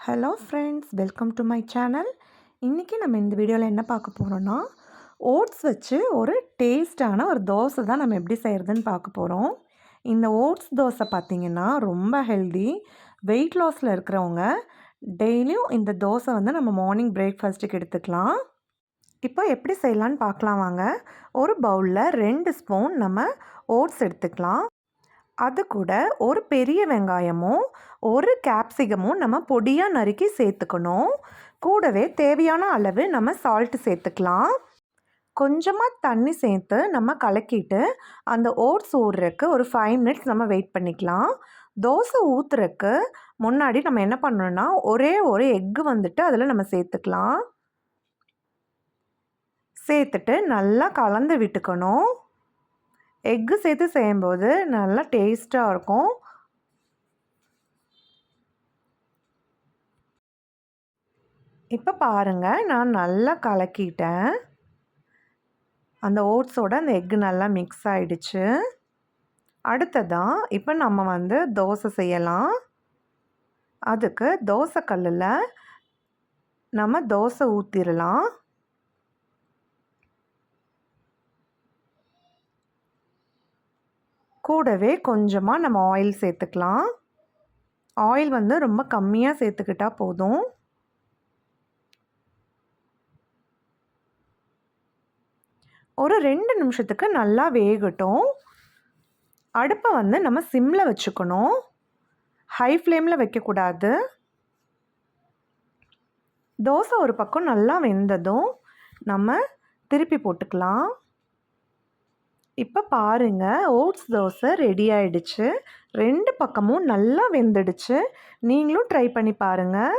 Hello friends, welcome to my channel. இன்றைக்கி நம்ம இந்த வீடியோவில் என்ன பார்க்க போகிறோன்னா, ஓட்ஸ் வச்சு ஒரு டேஸ்டான ஒரு தோசை தான் நம்ம எப்படி செய்கிறதுன்னு பார்க்க போகிறோம். இந்த ஓட்ஸ் தோசை பார்த்திங்கன்னா ரொம்ப ஹெல்தி. வெயிட் லாஸில் இருக்கிறவங்க டெய்லியும் இந்த தோசை வந்து நம்ம மார்னிங் பிரேக்ஃபாஸ்ட்டுக்கு எடுத்துக்கலாம். இப்போ எப்படி செய்யலான்னு பார்க்கலாம் வாங்க. ஒரு பவுலில் 2 ஸ்பூன் நம்ம ஓட்ஸ் எடுத்துக்கலாம். அது கூட ஒரு பெரிய வெங்காயமும் ஒரு கேப்சிகமும் நம்ம பொடியாக நறுக்கி சேர்த்துக்கணும். கூடவே தேவையான அளவு நம்ம சால்ட்டு சேர்த்துக்கலாம். கொஞ்சமாக தண்ணி சேர்த்து நம்ம கலக்கிட்டு அந்த ஓட்ஸ் ஊறுறதுக்கு ஒரு 5 மினிட்ஸ் நம்ம வெயிட் பண்ணிக்கலாம். தோசை ஊற்றுறதுக்கு முன்னாடி நம்ம என்ன பண்ணணும்னா, ஒரே ஒரு எக்கு வந்துட்டு அதில் நம்ம சேர்த்துக்கலாம். சேர்த்துட்டு நல்லா கலந்து விட்டுக்கணும். எக்கு சேர்த்து செய்யும்போது நல்லா டேஸ்ட்டாக இருக்கும். இப்போ பாருங்கள், நான் நல்லா கலக்கிட்டேன். அந்த ஓட்ஸோட அந்த எக்கு நல்லா மிக்ஸ் ஆகிடுச்சு. அடுத்ததாக இப்போ நம்ம வந்து தோசை செய்யலாம். அதுக்கு தோசை கல்லில் நம்ம தோசை ஊற்றிடலாம். கூடவே கொஞ்சமாக நம்ம ஆயில் சேர்த்துக்கலாம். ஆயில் வந்து ரொம்ப கம்மியாக சேர்த்துக்கிட்டால் போதும். ஒரு 2 நிமிஷத்துக்கு நல்லா வேகட்டும். அடுப்பை வந்து நம்ம சிம்மில் வச்சுக்கணும். ஹை ஃப்ளேமில் வைக்கக்கூடாது. தோசை ஒரு பக்கம் நல்லா வெந்ததும் நம்ம திருப்பி போட்டுக்கலாம். இப்போ பாருங்கள், ஓட்ஸ் தோசை ரெடி ஆயிடுச்சு. 2 பக்கமும் நல்லா வெந்துடுச்சு. நீங்களும் ட்ரை பண்ணி பாருங்கள்.